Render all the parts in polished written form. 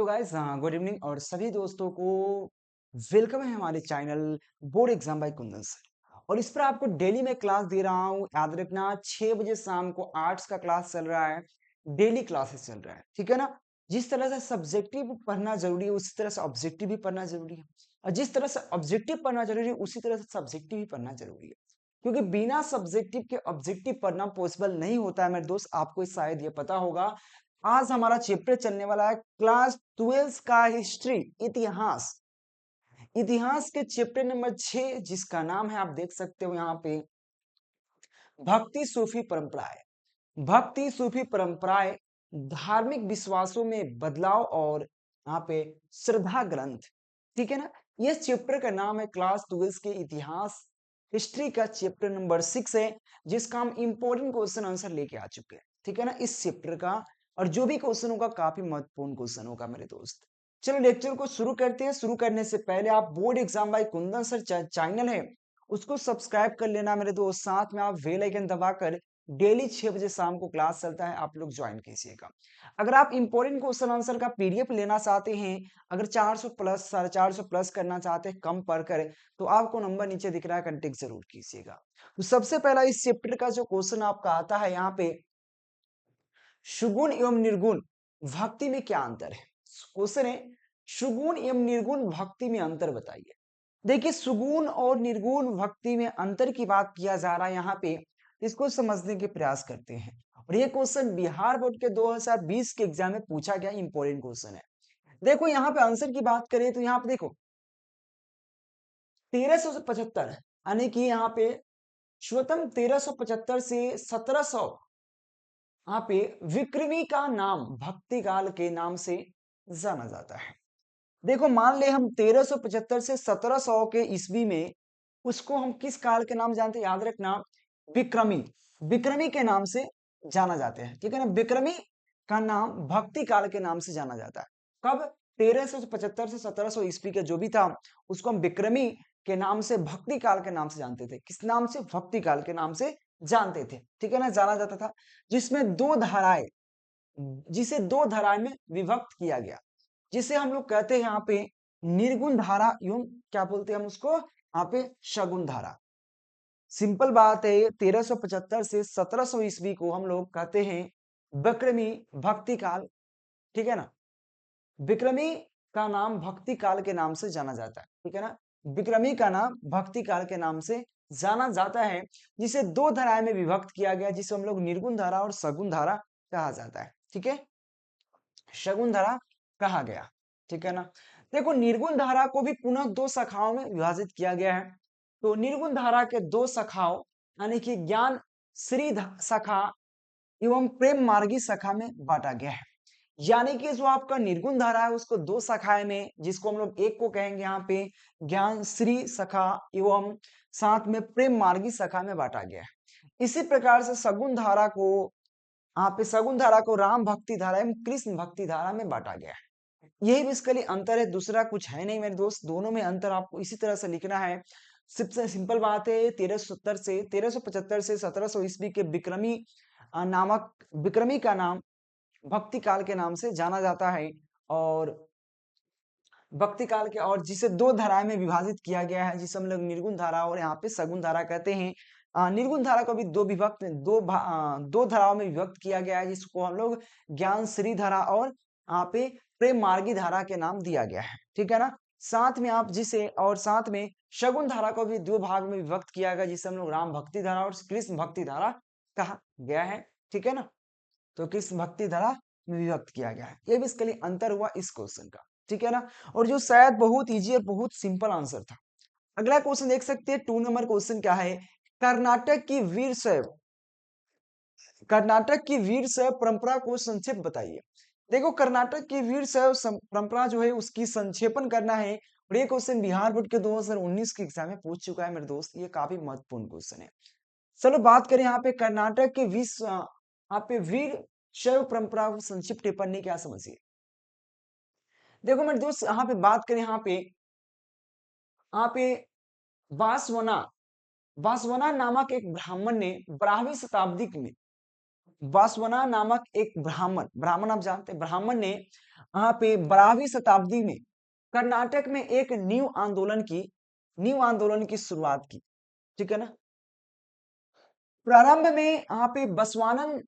तो guys good evening और सभी दोस्तों को वेलकम है हमारे channel board exam by Kundan sir. और इस पर आपको डेली मैं क्लास दे रहा हूँ। याद रखना 6 बजे शाम को आर्ट्स का क्लास चल रहा है। डेली क्लासेस चल रहा है, ठीक है ना। जिस तरह से सब्जेक्टिव पढ़ना जरूरी है उसी तरह से ऑब्जेक्टिव भी पढ़ना जरूरी है, और जिस तरह से ऑब्जेक्टिव पढ़ना जरूरी है उसी तरह से सब्जेक्टिव भी पढ़ना जरूरी है। क्योंकि बिना सब्जेक्टिव के ऑब्जेक्टिव पढ़ना पॉसिबल नहीं होता है मेरे दोस्त, आपको शायद ये पता होगा। आज हमारा चैप्टर चलने वाला है क्लास 12 का हिस्ट्री, इतिहास। इतिहास के चैप्टर नंबर 6 जिसका नाम है, आप देख सकते हो यहाँ पे, भक्ति सूफी परंपराएं। भक्ति सूफी परंपराएं, धार्मिक विश्वासों में बदलाव और यहाँ पे श्रद्धा ग्रंथ, ठीक है ना। ये चैप्टर का नाम है क्लास 12 के इतिहास हिस्ट्री का चैप्टर नंबर 6 है, जिसका हम इंपॉर्टेंट क्वेश्चन आंसर लेके आ चुके हैं, ठीक है ना, इस चैप्टर का। और जो भी क्वेश्चन होगा काफी महत्वपूर्ण क्वेश्चन होगा मेरे दोस्त। चलो लेक्चर को शुरू करते हैं। शुरू करने से पहले आप board exam by Kundan sir channel है उसको सब्सक्राइब कर लेना मेरे दोस्त। साथ में आप बेल आइकन दबाकर डेली 6 बजे शाम को क्लास चलता है, आप लोग ज्वाइन कीजिएगा। अगर आप इंपॉर्टेंट क्वेश्चन आंसर का पीडीएफ लेना चाहते हैं, अगर 400 प्लस 450 प्लस करना चाहते हैं कम पढ़ कर, तो आपको नंबर नीचे दिख रहा है, कांटेक्ट जरूर कीजिएगा। तो सबसे पहला इस चैप्टर का जो क्वेश्चन आपका आता है यहाँ पे, सुगुण एवं निर्गुण भक्ति में क्या अंतर है। क्वेश्चन है, सुगुण एवं निर्गुण भक्ति में अंतर बताइए। देखिए, सुगुण और निर्गुण भक्ति में अंतर की बात किया जा रहा है यहाँ पे, इसको समझने के प्रयास करते हैं। और ये क्वेश्चन बिहार बोर्ड के 2020 के एग्जाम में पूछा गया इंपॉर्टेंट क्वेश्चन है। देखो यहाँ पे आंसर की बात करें तो यहाँ पे देखो 1375, यानी कि यहाँ पे स्वतंत्र 1375 से 1700, यहाँ पे विक्रमी का नाम भक्ति काल के नाम से जाना जाता है। देखो मान ले हम 1375 से 1700 के ईस्वी में उसको हम किस काल के नाम जानते हैं, याद रखना, विक्रमी। विक्रमी के नाम से जाना जाते हैं, ठीक है ना। विक्रमी का नाम भक्ति काल के नाम से जाना जाता है। कब? 1375 से 1700 ईस्वी का जो भी था उसको हम विक्रमी के नाम से, भक्ति काल के नाम से जानते थे। किस नाम से? भक्ति काल के नाम से जानते थे, ठीक है ना, जाना जाता था। जिसमें दो धाराएं, जिसे दो धाराएं में विभक्त किया गया, जिसे हम लोग कहते हैं यहाँ पे निर्गुण धारा एवं क्या बोलते हैं हम उसको, यहाँ पे शगुन धारा। सिंपल बात है, 1375 से 1700 ईस्वी को हम लोग कहते हैं विक्रमी भक्ति काल, ठीक है ना। विक्रमी का नाम भक्ति काल के नाम से जाना जाता है, ठीक है ना। विक्रमी का नाम भक्ति काल के नाम से जाना जाता है, जिसे दो धाराएं में विभक्त किया गया, जिसे हम लोग निर्गुण धारा और सगुन धारा कहा जाता है, ठीक है। शगुन धारा कहा गया, ठीक है ना। देखो निर्गुण धारा को भी पुनः दो शाखाओं में विभाजित किया गया है। तो निर्गुण धारा के दो शाखाओं, यानी कि ज्ञान श्री शाखा एवं प्रेम मार्गी शाखा में बांटा गया है। यानी कि जो आपका निर्गुण धारा है उसको दो शाखाएं में, जिसको हम लोग एक को कहेंगे यहाँ पे ज्ञान श्री शाखा एवं साथ में प्रेम मार्गी शाखा में बांटा गया है। इसी प्रकार से सगुण धारा को, यहाँ पे सगुण धारा को राम भक्ति धारा एवं कृष्ण भक्ति धारा में बांटा गया है। यही बेसिकली अंतर है, दूसरा कुछ है नहीं मेरे दोस्त। दोनों में अंतर आपको इसी तरह से लिखना है। सबसे सिंपल बात है, 1375 से 1700 ईस्वी के विक्रमी नामक, विक्रमी का नाम भक्ति काल के नाम से जाना जाता है। और भक्ति काल के, और जिसे दो धाराएं में विभाजित किया गया है, जिसे हम लोग निर्गुण धारा और यहाँ पे सगुण धारा कहते हैं। निर्गुण धारा को भी दो धाराओं में विभक्त किया गया है, जिसको हम लोग ज्ञान श्री धारा और यहाँ पे प्रेम मार्गी धारा के नाम दिया गया है, ठीक है ना। साथ में आप जिसे, और साथ में शगुन धारा को भी दो भाग में विभक्त किया गया, जिसे हम लोग राम भक्ति धारा और कृष्ण भक्ति धारा कहा गया है, ठीक है ना। तो कृष्ण भक्ति धारा में विभक्त किया गया है। ये भी इसके लिए अंतर हुआ इस क्वेश्चन का, ठीक है ना। और जो शायद बहुत इजी और बहुत सिंपल आंसर था। अगला क्वेश्चन देख सकते हैं, 2 नंबर क्वेश्चन क्या है, कर्नाटक की वीर शैव, कर्नाटक की वीर शैव परंपरा को संक्षेप बताइए। देखो कर्नाटक की वीर शैव परंपरा जो है उसकी संक्षेपण करना है। और ये क्वेश्चन बिहार बोर्ड के 2019 के एग्जाम में पूछ चुका है मेरे दोस्त, ये काफी महत्वपूर्ण क्वेश्चन है। चलो बात करें यहाँ पे कर्नाटक के यहाँ पे वीर शैव परंपरा को संक्षिप्त टिप्पणी क्या समझिए। देखो मेरे दोस्त यहाँ पे बात करें, यहाँ पे वासवना, वासवना नामक एक ब्राह्मण ने 12वीं शताब्दी में, वासवना नामक एक ब्राह्मण, ब्राह्मण आप जानते हैं, ब्राह्मण ने यहाँ पे 12वीं शताब्दी में कर्नाटक में एक न्यू आंदोलन की शुरुआत की, ठीक है ना। प्रारंभ में यहाँ पे बसवानंद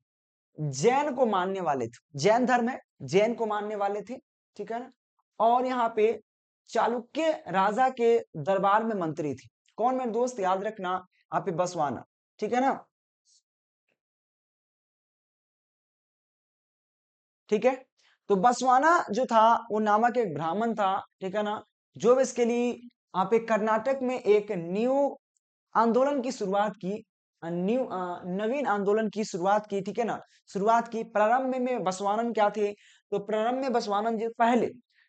जैन को मानने वाले थे, जैन धर्म है, जैन को मानने वाले थे, ठीक है ना। और यहाँ पे चालुक्य राजा के दरबार में मंत्री थे। कौन मेरे दोस्त, याद रखना, यहाँ पे बसवाना, ठीक है ना, ठीक है। तो बसवाना जो था वो नामक एक ब्राह्मण था, ठीक है ना, जो इसके लिए यहाँ पे कर्नाटक में एक न्यू आंदोलन की शुरुआत की, नवीन आंदोलन की शुरुआत की, ठीक है ना, शुरुआत की। प्रारंभ में बसवानंद क्या थे, तो प्रारंभ में बसवानंद जी पहले,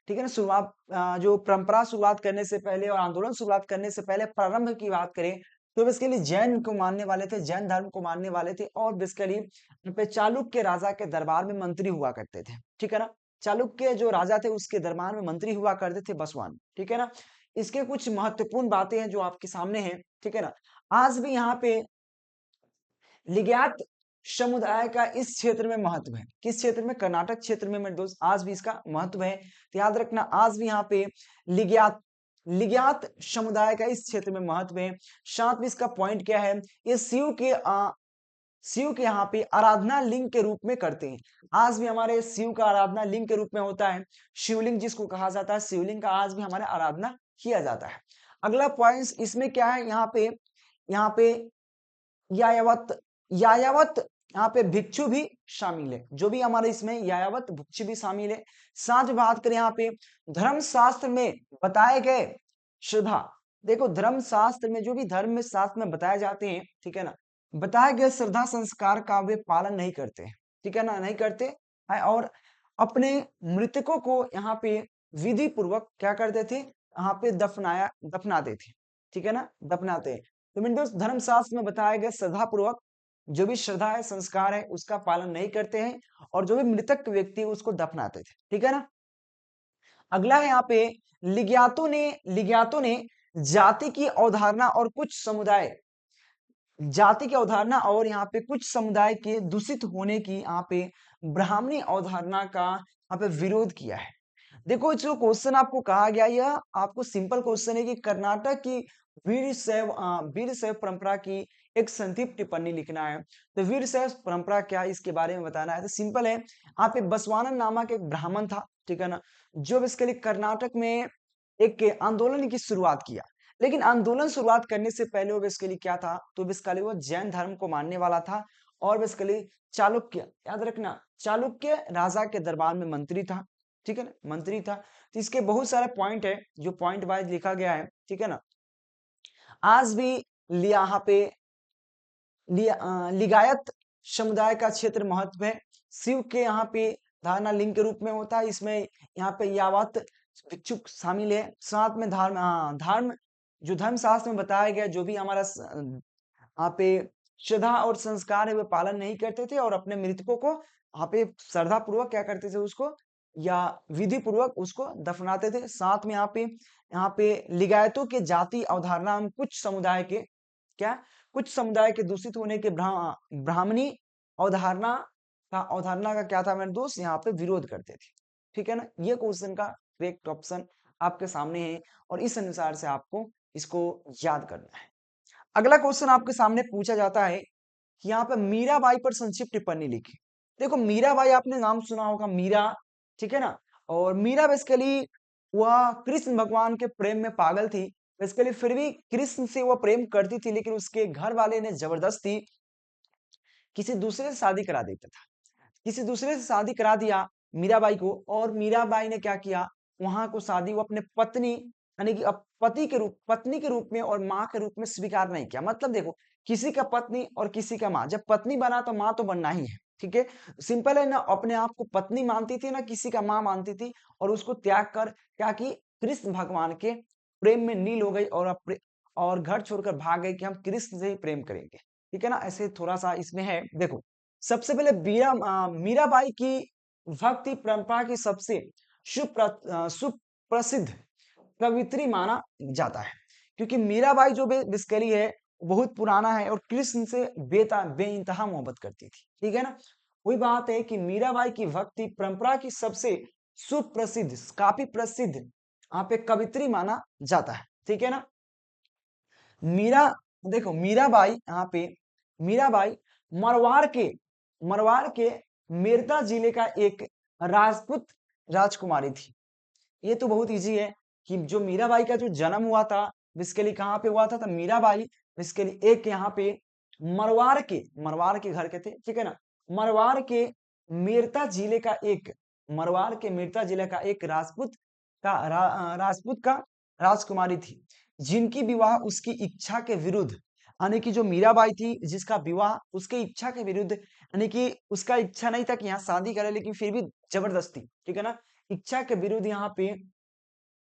ठीक है ना, शुरुआत जो परंपरा शुरुआत करने से पहले और आंदोलन शुरुआत करने से पहले प्रारंभ की बात करें तो बेसिकली जैन को मानने वाले थे, जैन धर्म को मानने वाले थे, और बेसिकली पे चालुक्य राजा के दरबार में मंत्री हुआ करते थे, ठीक है ना। चालुक्य जो राजा थे उसके दरबार में मंत्री हुआ करते थे बसवान, ठीक है ना। इसके कुछ महत्वपूर्ण बातें हैं जो आपके सामने हैं, ठीक है ना। आज भी यहाँ पे लिग्यात समुदाय का इस क्षेत्र में महत्व है। किस क्षेत्र में, कर्नाटक क्षेत्र में मेरे दोस्त, आज भी इसका महत्व है। तो याद रखना, आज भी यहाँ पे लिग्यात लिग्यात समुदाय का इस क्षेत्र में महत्व है। साथ में इसका पॉइंट क्या है, ये शिव के यहाँ पे आराधना लिंग के रूप में करते हैं। आज भी हमारे शिव का आराधना लिंग के रूप में होता है, शिवलिंग जिसको कहा जाता है, शिवलिंग का आज भी हमारे आराधना किया जाता है। अगला पॉइंट इसमें क्या है, यहाँ पे यायावत यायावत यहाँ पे भिक्षु भी शामिल है, जो भी हमारे इसमें यायावत भिक्षु भी शामिल है। साथ में बात करें यहाँ पे धर्म शास्त्र में बताए गए श्रद्धा, देखो धर्म शास्त्र में जो भी धर्म में शास्त्र में बताए जाते हैं, ठीक है ना, बताए गए श्रद्धा संस्कार का वे पालन नहीं करते हैं, ठीक है ना, नहीं करते हैं, और अपने मृतकों को यहाँ पे विधि पूर्वक क्या करते थे, यहाँ पे दफनाते थे, ठीक है ना, दफनाते हैं। तो मेरे दोस्त धर्मशास्त्र में बताए गए श्रद्धा पूर्वक जो भी श्रद्धा है, संस्कार है, उसका पालन नहीं करते हैं, और जो भी मृतक व्यक्ति है उसको दफनाते थे, ठीक है ना। अगला है यहाँ पे लिग्यातों ने जाति की अवधारणा और कुछ समुदाय जाति की अवधारणा और यहाँ पे कुछ समुदाय के दूषित होने की यहाँ पे ब्राह्मणी अवधारणा का यहाँ पे विरोध किया है। देखो जो क्वेश्चन आपको कहा गया, यह आपको सिंपल क्वेश्चन है कि कर्नाटक की वीर शैव परंपरा की एक संक्षिप्त टिप्पणी लिखना है। तो वीर शैव परंपरा क्या है इसके बारे में बताना है। तो सिंपल है, यहाँ पे बसवानंद नामक एक ब्राह्मण था, ठीक है ना, जो बेसिकली कर्नाटक में एक आंदोलन की शुरुआत किया। लेकिन आंदोलन शुरुआत करने से पहले वो बेसिकली क्या था, तो बेसिकली वो जैन धर्म को मानने वाला था, और बेसिकली चालुक्य, याद रखना, चालुक्य राजा के दरबार में मंत्री था, ठीक है ना, मंत्री था। तो इसके बहुत सारे पॉइंट है जो पॉइंट वाइज लिखा गया है, ठीक है ना। आज भी यहाँ पे लिगायत समुदाय का क्षेत्र महत्व है। शिव के यहाँ पे धारणा लिंग के रूप में होता है, इसमें यहाँ पे यावत भिक्षुक शामिल है। साथ में धर्म जो धर्म शास्त्र में बताया गया, जो भी हमारा यहाँ पे श्रद्धा और संस्कार है वे पालन नहीं करते थे, और अपने मृतकों को यहाँ पे श्रद्धा पूर्वक क्या करते थे, उसको या विधि पूर्वक उसको दफनाते थे। साथ में यहाँ पे लिगायतों के जाति अवधारणा में कुछ समुदाय के दूषित होने के ब्राह्मणी अवधारणा का क्या था मेरे दोस्त, यहाँ पे विरोध करते थे, ठीक है ना। ये क्वेश्चन का करेक्ट ऑप्शन आपके सामने है, और इस अनुसार से आपको इसको याद करना है। अगला क्वेश्चन आपके सामने पूछा जाता है कि यहाँ पे मीराबाई पर संक्षिप्त टिप्पणी लिखी। देखो मीराबाई आपने नाम सुना होगा, मीरा, ठीक है ना, और मीरा बेसिकली वह कृष्ण भगवान के प्रेम में पागल थी। बेसिकली फिर भी कृष्ण से वह प्रेम करती थी, लेकिन उसके घर वाले ने जबरदस्ती किसी दूसरे से शादी करा देता था, किसी दूसरे से शादी करा दिया मीराबाई को, और मीराबाई ने क्या किया, वहां को शादी वो अपने पत्नी यानी कि पत्नी के रूप में और माँ के रूप में स्वीकार नहीं किया। मतलब देखो, किसी का पत्नी और किसी का माँ, जब पत्नी बना तो माँ तो बनना ही है, ठीक है। सिंपल है ना, अपने आप को पत्नी मानती थी ना किसी का माँ मानती थी, और उसको त्याग कर क्या की, कृष्ण भगवान के प्रेम में नील हो गई, और घर छोड़कर भाग गई कि हम कृष्ण से ही प्रेम करेंगे, ठीक है ना। ऐसे थोड़ा सा इसमें है। देखो सबसे पहले मीराबाई की भक्ति परंपरा की सबसे सुप्रसिद्ध कवित्री माना जाता है, क्योंकि मीराबाई जो बेसिकली है बहुत पुराना है, और कृष्ण से बेइंतहा मोहब्बत करती थी, ठीक है ना। वही बात है कि मीराबाई की भक्ति परंपरा की सबसे सुप्रसिद्ध, काफी प्रसिद्ध यहाँ पे कवित्री माना जाता है, ठीक है ना। मीरा, देखो मीराबाई यहाँ पे, मीराबाई मरवाड़ के मेरता जिले का एक राजपूत राजकुमारी थी। ये तो बहुत इजी है कि जो मीराबाई का जो जन्म हुआ था बेसिकली कहाँ पे हुआ था, तो मीराबाई बेसिकली एक यहाँ पे मरवाड़ के घर के थे, ठीक है ना। मरवाड़ के मेरता जिले का एक मरवाड़ के मेरता जिले का एक राजपूत का राजकुमारी थी, जिनकी विवाह उसकी इच्छा के विरुद्ध, यानी कि जो मीराबाई थी जिसका विवाह उसके इच्छा के विरुद्ध, यानी कि उसका इच्छा नहीं था कि यहाँ शादी करे लेकिन फिर भी जबरदस्ती, ठीक है ना, इच्छा के विरुद्ध यहाँ पे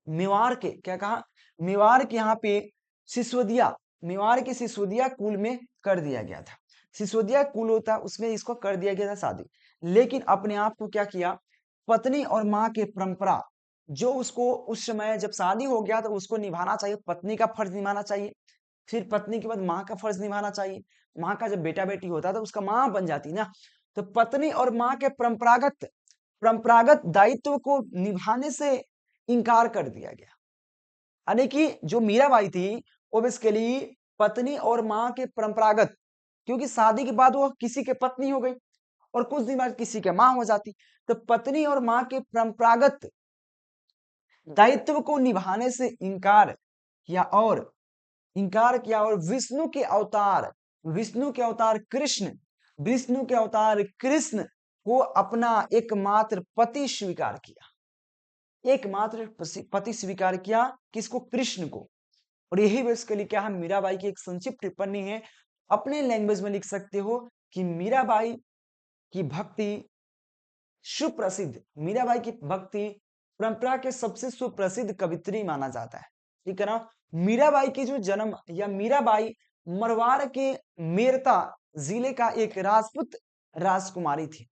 मेवाड़ के, क्या कहा, मेवाड़ के यहाँ पे सिसोदिया, मेवाड़ के सिसोदिया कुल में कर दिया गया था। सिसोदिया कुल होता उसमें इसको कर दिया गया था शादी, लेकिन अपने आप को क्या किया, पत्नी और माँ के परंपरा जो उसको उस समय जब शादी हो गया तो उसको निभाना चाहिए, पत्नी का फर्ज निभाना चाहिए, फिर पत्नी के बाद माँ का फर्ज निभाना चाहिए। माँ का जब बेटा बेटी होता तो उसका माँ बन जाती ना, तो पत्नी और माँ के परंपरागत दायित्व को निभाने से इनकार कर दिया गया। यानी कि जो मीराबाई थी वो बेसिकली पत्नी और माँ के परंपरागत, क्योंकि शादी के बाद वो किसी के पत्नी हो गई और कुछ दिन बाद किसी के माँ हो जाती, तो पत्नी और माँ के परंपरागत दायित्व को निभाने से इनकार किया और विष्णु के अवतार कृष्ण को अपना एकमात्र पति स्वीकार किया, किसको, कृष्ण को। और यही बेसिकली क्या है, मीराबाई की एक संक्षिप्त टिप्पणी है, अपने लैंग्वेज में लिख सकते हो कि मीराबाई की भक्ति परंपरा के सबसे सुप्रसिद्ध कवित्री माना जाता है, ठीक है ना। मीराबाई की जो जन्म, या मीराबाई मरवाड़ के मेरता जिले का एक राजपूत राजकुमारी थी,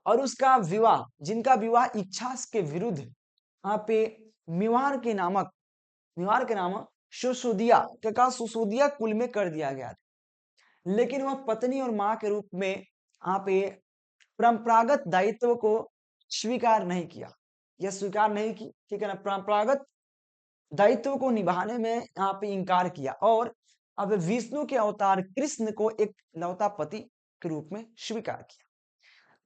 और उसका विवाह, जिनका विवाह इच्छा के विरुद्ध यहाँ पे मेवाड़ के नाम सुसोदिया कुल में कर दिया गया था। लेकिन वह पत्नी और माँ के रूप में यहाँ पे परंपरागत दायित्व को स्वीकार नहीं किया, ठीक है ना, परंपरागत दायित्व को निभाने में यहाँ पे इनकार किया, और अब विष्णु के अवतार कृष्ण को एक लौता पति के रूप में स्वीकार किया।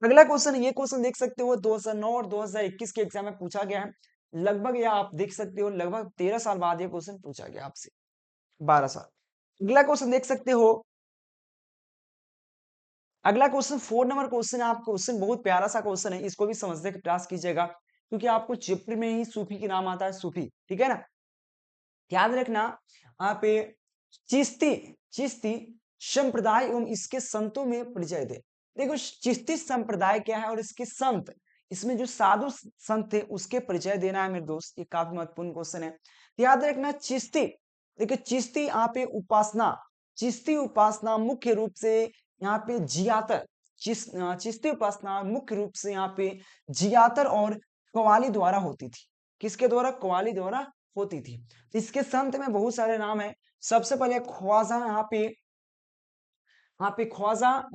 अगला क्वेश्चन, ये क्वेश्चन देख सकते हो 2009 और 2021 के एग्जाम में पूछा गया है लगभग, या आप देख सकते हो लगभग 13 साल बाद ये क्वेश्चन पूछा गया आपसे, 12 साल। अगला क्वेश्चन देख सकते हो, अगला क्वेश्चन 4 नंबर क्वेश्चन है। आपका क्वेश्चन बहुत प्यारा सा क्वेश्चन है, इसको भी समझने का प्रयास कीजिएगा, क्योंकि आपको चैप्टर में ही सूफी के नाम आता है, सूफी, ठीक है ना। याद रखना यहाँ पे चिश्ती संप्रदाय एवं इसके संतों में परिचय दे। देखो चिश्ती संप्रदाय क्या है और इसके संत, इसमें जो साधु संत थे उसके परिचय देना है मेरे दोस्त, ये काफी महत्वपूर्ण क्वेश्चन है। याद रखना चिश्ती, देखिए चिश्ती यहाँ पे चिश्ती उपासना मुख्य रूप से यहाँ पे चिश्ती उपासना मुख्य रूप से यहाँ पे जियातर और कव्वाली द्वारा होती थी। किसके द्वारा? कव्वाली द्वारा होती थी। इसके संत में बहुत सारे नाम है। सबसे पहले ख्वाजा, यहाँ पे ख्वाजा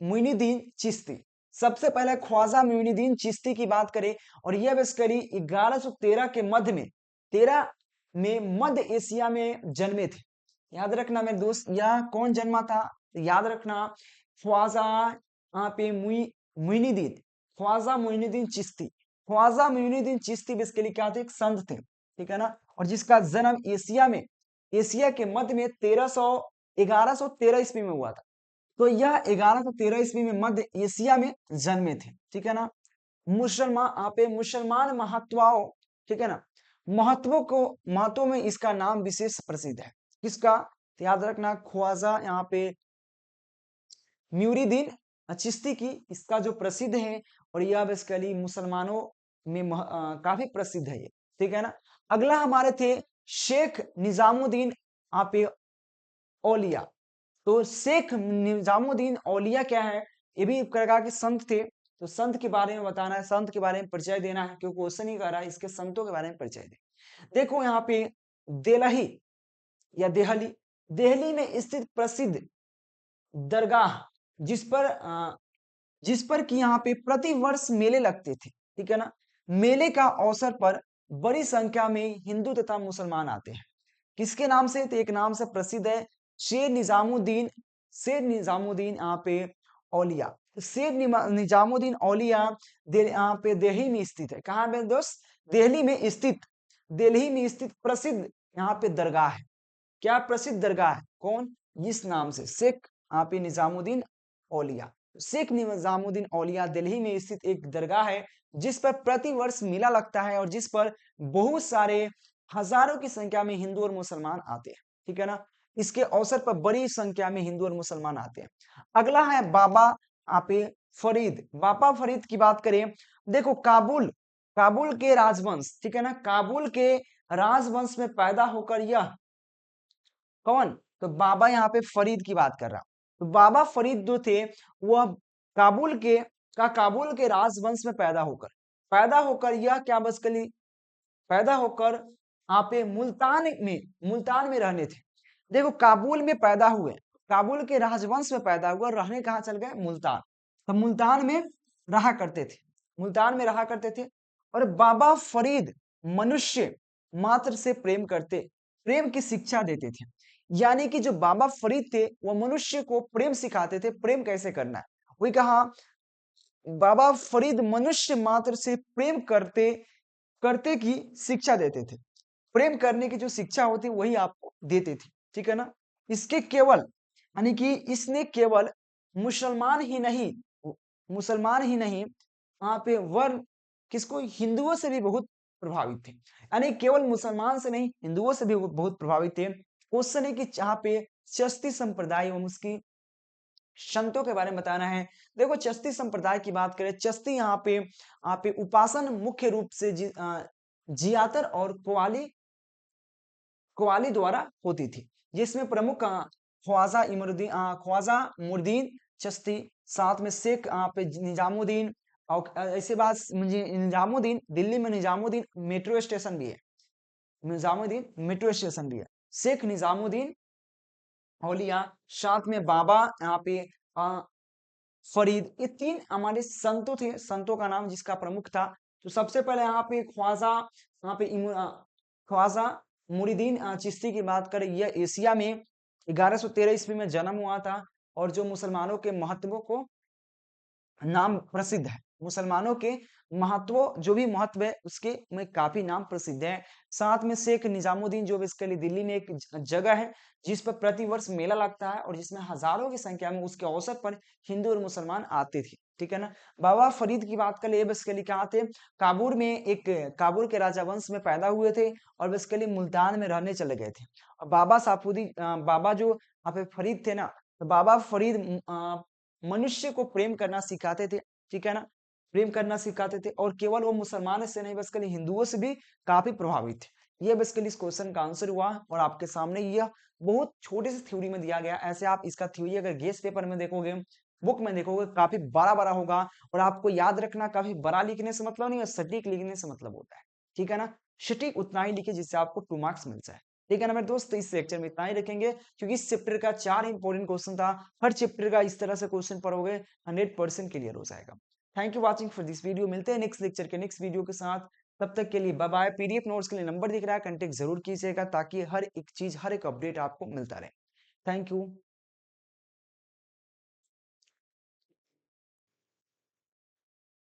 मुइनुद्दीन चिश्ती, सबसे पहले ख्वाजा मुइनुद्दीन चिश्ती की बात करें, और यह बेसिकली 1113 के तेरह में मध्य एशिया में जन्मे थे। याद रखना मेरे दोस्त, यह कौन जन्मा था? याद रखना ख्वाजा यहाँ पे ख्वाजा मुइनुद्दीन चिश्ती बेसिकली क्या थे? एक संत थे, ठीक है ना। और जिसका जन्म एशिया के मध्य में 1113 ईस्वी में हुआ था। तो यह 1113 ईस्वी में मध्य एशिया में जन्मे थे, ठीक है ना। मुसलमान महत्वाओं, ठीक है ना, महत्वों में इसका नाम विशेष प्रसिद्ध है। किसका? तो याद रखना ख्वाजा यहाँ पे मुइनुद्दीन चिश्ती की, इसका जो प्रसिद्ध है, और यह बेसिकली मुसलमानों में काफी प्रसिद्ध है ये, ठीक है ना। अगला हमारे थे शेख निजामुद्दीन यहाँ पे औलिया। तो शेख निजामुद्दीन औलिया क्या है? ये भी एक प्रकार के संत थे। तो संत के बारे में बताना है, संत के बारे में परिचय देना है, क्योंकि क्वेश्चन ही कर रहा है इसके संतों के बारे में परिचय दे। देखो यहाँ पे देलही या देहली में स्थित प्रसिद्ध दरगाह, जिस पर कि यहाँ पे प्रति वर्ष मेले लगते थे। ठीक है ना। मेले का अवसर पर बड़ी संख्या में हिंदू तथा मुसलमान आते हैं। किसके नाम से? तो एक नाम से प्रसिद्ध है, शेर निजामुद्दीन यहाँ पे औलिया। तो निजामुद्दीन औलिया यहाँ पे दिल्ली में स्थित है। कहाँ पे दोस्त? दिल्ली में स्थित प्रसिद्ध यहाँ पे दरगाह है। क्या प्रसिद्ध दरगाह है? कौन? इस नाम से शेख यहाँ पे निजामुद्दीन औलिया। शेख निजामुद्दीन औलिया दिल्ली में स्थित एक दरगाह है जिस पर प्रतिवर्ष मेला लगता है और जिस पर बहुत सारे हजारों की संख्या में हिंदू और मुसलमान आते हैं। ठीक है ना। इसके अवसर पर बड़ी संख्या में हिंदू और मुसलमान आते हैं। अगला है बाबा आपे फरीद। बाबा फरीद की बात करें, देखो काबुल के राजवंश, ठीक है ना, काबुल के राजवंश में पैदा होकर यह कौन? तो बाबा यहाँ पे फरीद की बात कर रहा। तो बाबा फरीद जो थे वह काबुल के राजवंश में पैदा होकर यह क्या बसकली पैदा होकर यहाँ पे मुल्तान में रहने थे। देखो काबुल में पैदा हुए, काबुल के राजवंश में पैदा हुआ, रहने कहाँ चल गए? मुल्तान। तो मुल्तान में रहा करते थे, मुल्तान में रहा करते थे। और बाबा फरीद मनुष्य मात्र से प्रेम की शिक्षा देते थे। यानी कि जो बाबा फरीद थे वह मनुष्य को प्रेम सिखाते थे, प्रेम कैसे करना है। वही कहा बाबा फरीद मनुष्य मात्र से प्रेम करते करते की शिक्षा देते थे। प्रेम करने की जो शिक्षा होती वही आपको देते थे। ठीक है ना। इसके केवल यानी कि इसने केवल मुसलमान ही नहीं वहां पे वर्ण किसको? हिंदुओं से भी बहुत प्रभावित थे। यानी केवल मुसलमान से नहीं, हिंदुओं से भी बहुत प्रभावित थे। क्वेश्चन है कि जहाँ पे चिश्ती संप्रदाय एवं उसकी संतों के बारे में बताना है। देखो चिश्ती संप्रदाय की बात करें, चिश्ती यहाँ पे उपासन मुख्य रूप से जियातर और कवाली द्वारा होती थी, जिसमें प्रमुख ख्वाजा मुर्दीन चिश्ती, साथ में शेख पे निजामुद्दीन। और ऐसे बात निजामुद्दीन, दिल्ली में निजामुद्दीन मेट्रो स्टेशन भी है, शेख निजामुद्दीन औलिया, साथ में बाबा यहाँ पे फरीद। ये तीन हमारे संतों थे, संतों का नाम जिसका प्रमुख था। तो सबसे पहले यहाँ पे ख्वाजा मुरीदीन चिश्ती की बात करें, यह एशिया में 1113 ईस्वी में जन्म हुआ था और जो मुसलमानों के महत्वों को नाम प्रसिद्ध है, मुसलमानों के जो भी महत्व है उसके में काफी नाम प्रसिद्ध है। साथ में शेख निजामुद्दीन जो बेसिकली दिल्ली में एक जगह है जिस पर प्रतिवर्ष मेला लगता है और जिसमें हजारों की संख्या में उसके अवसर पर हिंदू और मुसलमान आते थे। ठीक है ना। बाबा फरीद की बात करें, बेसिकली कहाँ थे? काबुल के राजा वंश में पैदा हुए थे और बेसिकली मुल्तान में रहने चले गए थे। और बाबा जो यहाँ पे फरीद थे ना, तो बाबा फरीद मनुष्य को प्रेम करना सिखाते थे। ठीक है ना, प्रेम करना सिखाते थे और केवल वो मुसलमान से नहीं बल्कि हिंदुओं से भी काफी प्रभावित थे। ये बेसिकली इस क्वेश्चन का आंसर हुआ और आपके सामने यह बहुत छोटे से थ्योरी में दिया गया। ऐसे आप इसका थ्योरी अगर गेस पेपर में देखोगे, बुक में देखोगे, काफी बड़ा बड़ा होगा। और आपको याद रखना, काफी बड़ा लिखने से मतलब नहीं है, सटीक लिखने से मतलब होता है। ठीक है ना, सटीक उतना ही लिखे जिससे आपको 2 मार्क्स मिल जाए। ठीक है ना मेरे दोस्त, इस लेक्चर में इतना ही रखेंगे क्योंकि इस चैप्टर का 4 इंपॉर्टेंट क्वेश्चन था। हर चैप्टर का इस तरह से क्वेश्चन पढ़ोगे 100% क्लियर हो जाएगा। Thank you watching for this video. मिलते हैं नेक्स्ट लेक्चर के नेक्स्ट वीडियो के साथ। तब तक के लिए बाय बाय। पीडीएफ नोट्स के लिए नंबर दिख रहा है, कांटेक्ट जरूर कीजिएगा ताकि हर एक चीज, हर एक अपडेट आपको मिलता रहे। Thank you.